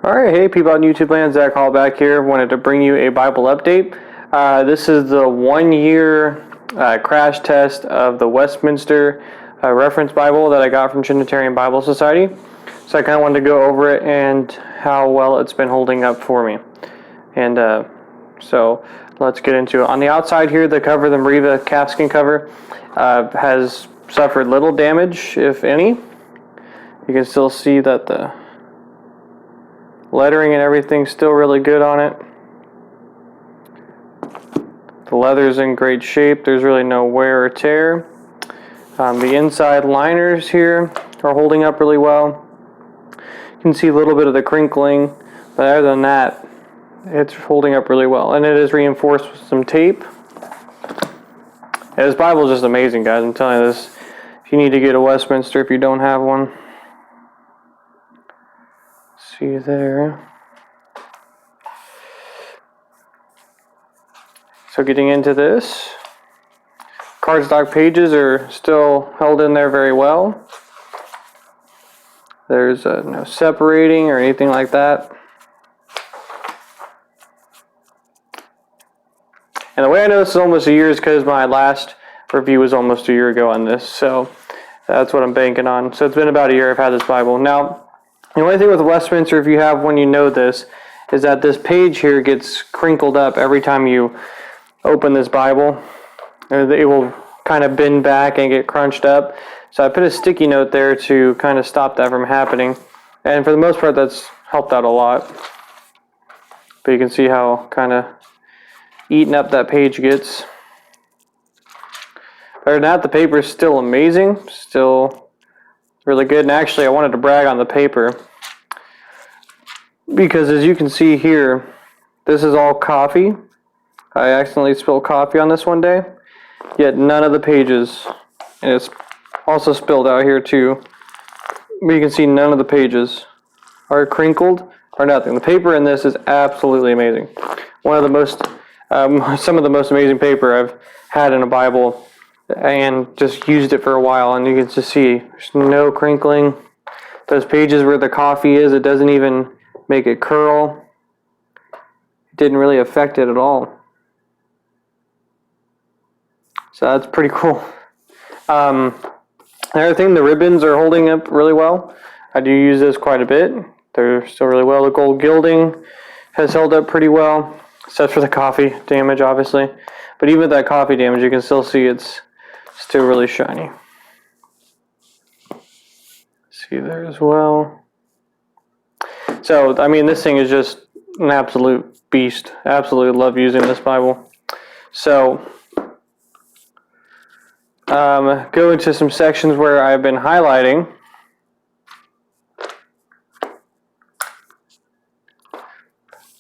Alright, hey people on YouTube land, Zach Hall back here. Wanted to bring you a Bible update. This is the 1 year crash test of the Westminster reference Bible that I got from Trinitarian Bible Society. So I kind of wanted to go over it and how well it's been holding up for me. And so let's get into it. On the outside here, the cover, the Mariva calfskin cover, has suffered little damage, if any. You can still see that the lettering and everything's still really good on it. The leather's in great shape. There's really no wear or tear. The inside liners here are holding up really well. You can see a little bit of the crinkling, but other than that, it's holding up really well. And it is reinforced with some tape. And this Bible is just amazing, guys. I'm telling you this. If you need to get a Westminster, if you don't have one. See there. So getting into this, cardstock pages are still held in there very well. There's no separating or anything like that. And the way I know this is almost a year is because my last review was almost a year ago on this. So that's what I'm banking on. So it's been about a year I've had this Bible. Now, the only thing with Westminster, if you have one, you know this, is that this page here gets crinkled up every time you open this Bible. It will kind of bend back and get crunched up. So I put a sticky note there to kind of stop that from happening. And for the most part, that's helped out a lot. But you can see how kind of eaten up that page gets. Other than that, the paper is still amazing. Still really good. And actually, I wanted to brag on the paper, because as you can see here, this is all coffee. I accidentally spilled coffee on this one day, yet none of the pages, and it's also spilled out here too, but you can see none of the pages are crinkled or nothing. The paper in this is absolutely amazing. One of the most, some of the most amazing paper I've had in a Bible, and just used it for a while, and you can just see there's no crinkling. Those pages where the coffee is, it doesn't even make it curl. It didn't really affect it at all. So that's pretty cool. Another thing, the ribbons are holding up really well. I do use this quite a bit. They're still really well. The gold gilding has held up pretty well, except for the coffee damage, obviously. But even with that coffee damage, you can still see it's still really shiny. See there as well. So, I mean, this thing is just an absolute beast. Absolutely love using this Bible. So, go into some sections where I've been highlighting.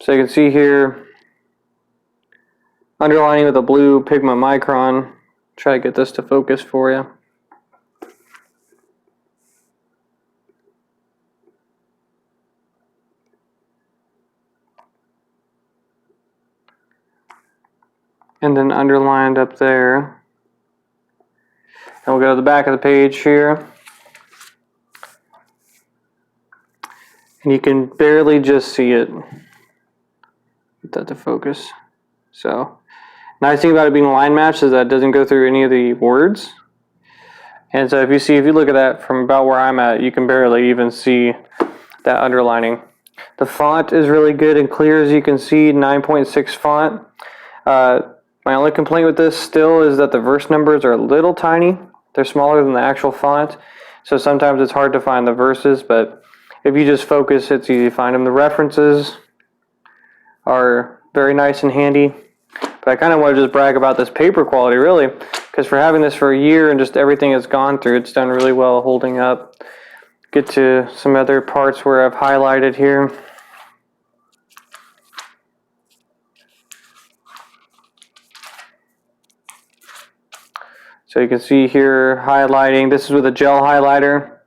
So you can see here, underlining with a blue pigment micron. Try to get this to focus for you. And then underlined up there. And we'll go to the back of the page here. And you can barely just see it. Get that to focus. So, nice thing about it being line matched is that it doesn't go through any of the words. And so if you look at that from about where I'm at, you can barely even see that underlining. The font is really good and clear, as you can see, 9.6 font. My only complaint with this still is that the verse numbers are a little tiny. They're smaller than the actual font, so sometimes it's hard to find the verses, but if you just focus, it's easy to find them. The references are very nice and handy, but I kind of want to just brag about this paper quality, really, because for having this for a year and just everything it's gone through, it's done really well holding up. Get to some other parts where I've highlighted here. So you can see here highlighting. This is with a gel highlighter.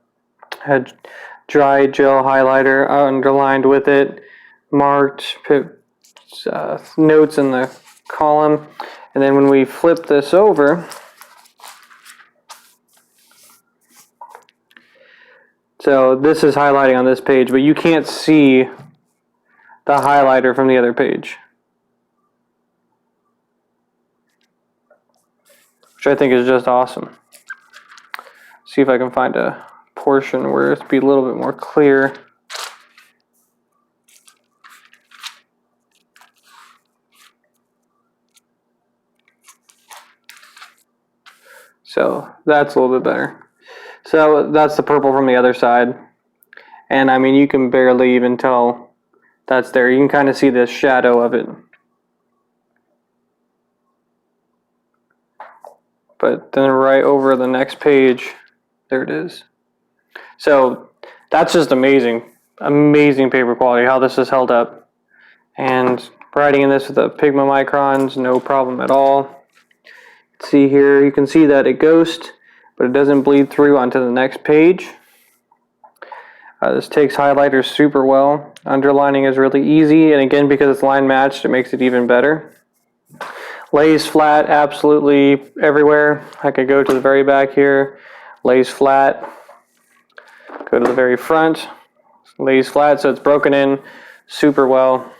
Had dry gel highlighter underlined with it, marked, put notes in the column. And then when we flip this over, so this is highlighting on this page, but you can't see the highlighter from the other page, which I think is just awesome. See if I can find a portion where it's be a little bit more clear. So that's a little bit better. So that's the purple from the other side. And I mean, you can barely even tell that's there. You can kind of see the shadow of it. But then right over the next page, there it is. So that's just amazing. Amazing paper quality, how this is held up. And writing in this with the Pigma microns, no problem at all. See here, you can see that it ghosts, but it doesn't bleed through onto the next page. This takes highlighters super well. Underlining is really easy, and again, because it's line matched, it makes it even better. Lays flat absolutely everywhere. I could go to the very back here, lays flat. Go to the very front, lays flat, so it's broken in super well.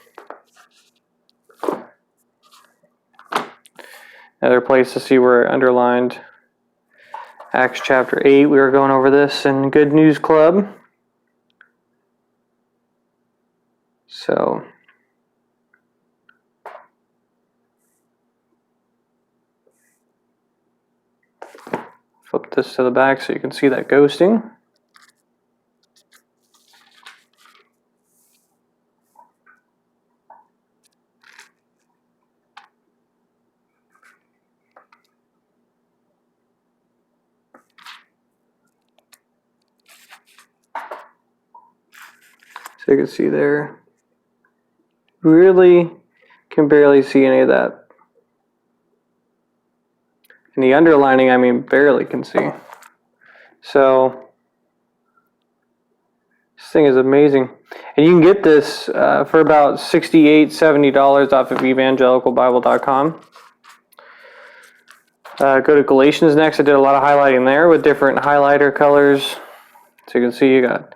Another place to see where it underlined. Acts chapter 8, we were going over this in Good News Club. So, flip this to the back so you can see that ghosting. So you can see there, really can barely see any of that. And the underlining, I mean, barely can see. So this thing is amazing. And you can get this for about $68, $70 off of evangelicalbible.com. Go to Galatians next. I did a lot of highlighting there with different highlighter colors. So you can see you got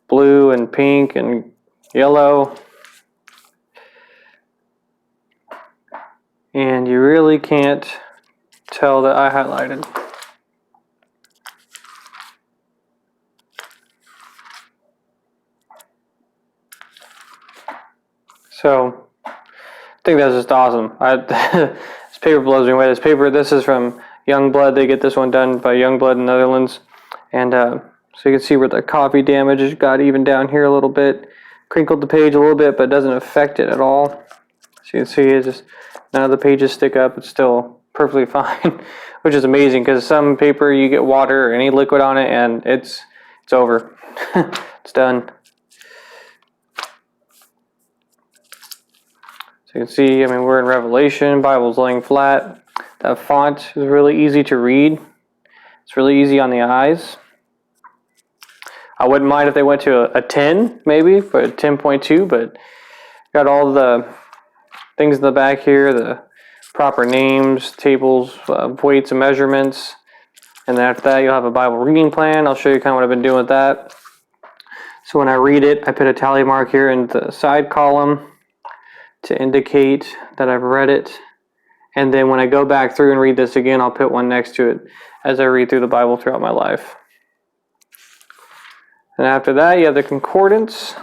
blue and pink and yellow. And you really can't tell that I highlighted. So I think that's just awesome. This paper blows me away. This is from Youngblood. They get this one done by Youngblood in the Netherlands. And so you can see where the coffee damage has got even down here a little bit. Crinkled the page a little bit, but it doesn't affect it at all. So you can see it's just none of the pages stick up. It's still perfectly fine, which is amazing because some paper you get water or any liquid on it and it's over. It's done. So you can see, I mean, we're in Revelation. Bible's laying flat. That font is really easy to read. It's really easy on the eyes. I wouldn't mind if they went to a 10, maybe, but 10.2, but got all the things in the back here, the proper names, tables, weights and measurements. And then after that, you'll have a Bible reading plan. I'll show you kind of what I've been doing with that. So when I read it, I put a tally mark here in the side column to indicate that I've read it. And then when I go back through and read this again, I'll put one next to it as I read through the Bible throughout my life. And after that, you have the concordance.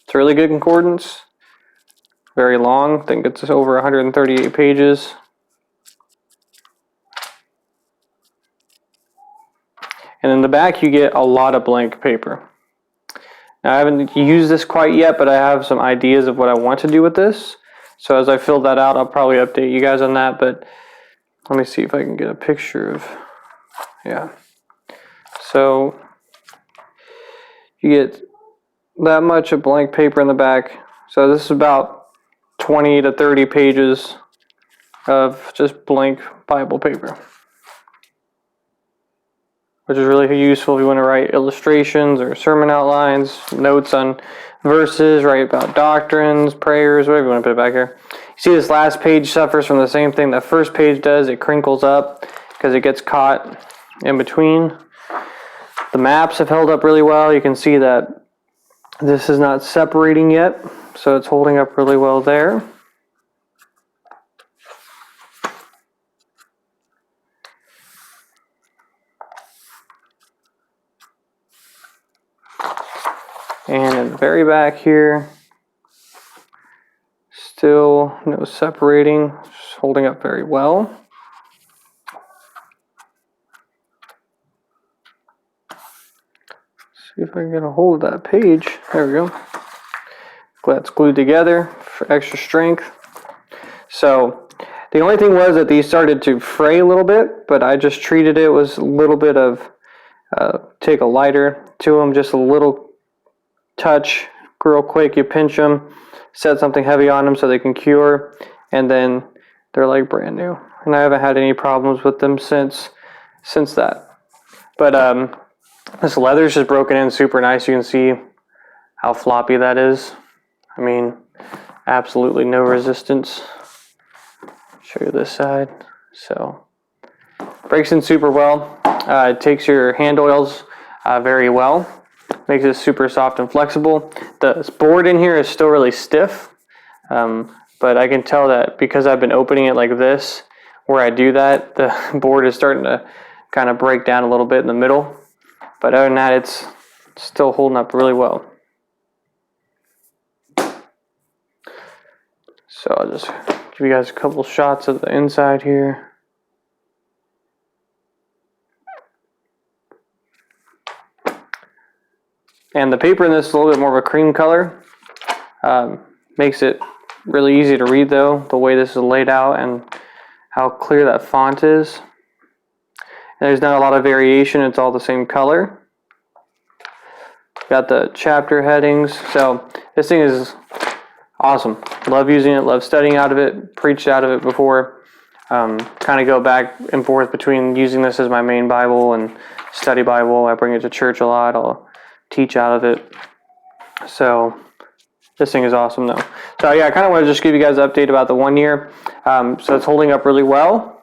It's a really good concordance. Very long. I think it's over 138 pages. And in the back, you get a lot of blank paper. Now, I haven't used this quite yet, but I have some ideas of what I want to do with this. So as I fill that out, I'll probably update you guys on that. But let me see if I can get a picture of, yeah. So you get that much of blank paper in the back. So this is about 20 to 30 pages of just blank Bible paper, which is really useful if you want to write illustrations or sermon outlines, notes on verses, write about doctrines, prayers, whatever you want to put back here. You see this last page suffers from the same thing that first page does. It crinkles up because it gets caught in between. The maps have held up really well. You can see that This is not separating yet, so it's holding up really well there. And in the very back here, still no separating, just holding up very well. See if I can get a hold of that page. There we go. Glad it's glued together for extra strength. So the only thing was that these started to fray a little bit, but I just treated it with a little bit of, take a lighter to them, just a little touch, real quick. You pinch them, set something heavy on them so they can cure, and then they're like brand new. And I haven't had any problems with them since that. But this leather's just broken in super nice. You can see how floppy that is. I mean, absolutely no resistance. Show you this side. So breaks in super well. It takes your hand oils very well. Makes it super soft and flexible. The board in here is still really stiff, but I can tell that because I've been opening it like this, where I do that, the board is starting to kind of break down a little bit in the middle. But other than that, it's still holding up really well. So I'll just give you guys a couple shots of the inside here. And the paper in this is a little bit more of a cream color. Makes it really easy to read though, the way this is laid out and how clear that font is. And there's not a lot of variation, it's all the same color. Got the chapter headings. So this thing is awesome. Love using it, love studying out of it, preached out of it before. Kind of go back and forth between using this as my main Bible and study Bible. I bring it to church a lot. I'll teach out of it. So this thing is awesome though. So yeah, I kind of want to just give you guys an update about the 1 year. So it's holding up really well.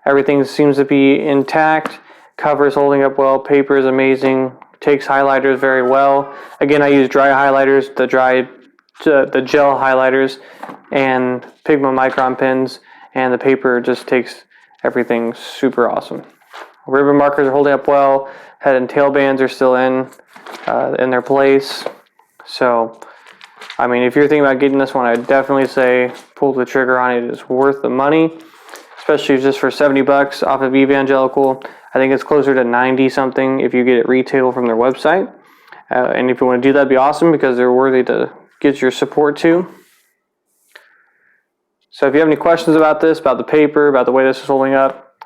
Everything seems to be intact. Cover is holding up well. Paper is amazing. Takes highlighters very well. Again, I use dry highlighters, the gel highlighters, and Pigma Micron pens, and the paper just takes everything super awesome. Ribbon markers are holding up well. Head and tail bands are still in their place. So, I mean, if you're thinking about getting this one, I'd definitely say pull the trigger on it. It's worth the money, especially just for $70 off of Evangelical. I think it's closer to 90 something if you get it retail from their website. And if you want to do that, it'd be awesome because they're worthy to get your support too. So if you have any questions about this, about the paper, about the way this is holding up,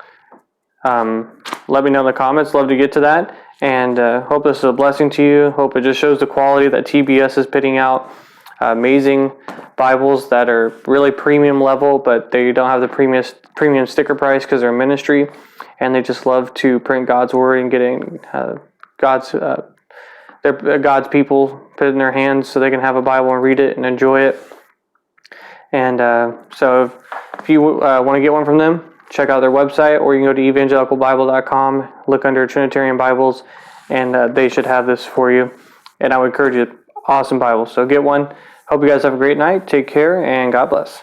let me know in the comments. Love to get to that. And hope this is a blessing to you. Hope it just shows the quality that TBS is putting out. Amazing Bibles that are really premium level, but they don't have the premium sticker price because they're a ministry, and they just love to print God's word and getting God's people put it in their hands so they can have a Bible and read it and enjoy it. And so if you want to get one from them, check out their website, or you can go to evangelicalbible.com, look under Trinitarian Bibles, and they should have this for you. And I would encourage you, awesome Bible. So get one. Hope you guys have a great night. Take care, and God bless.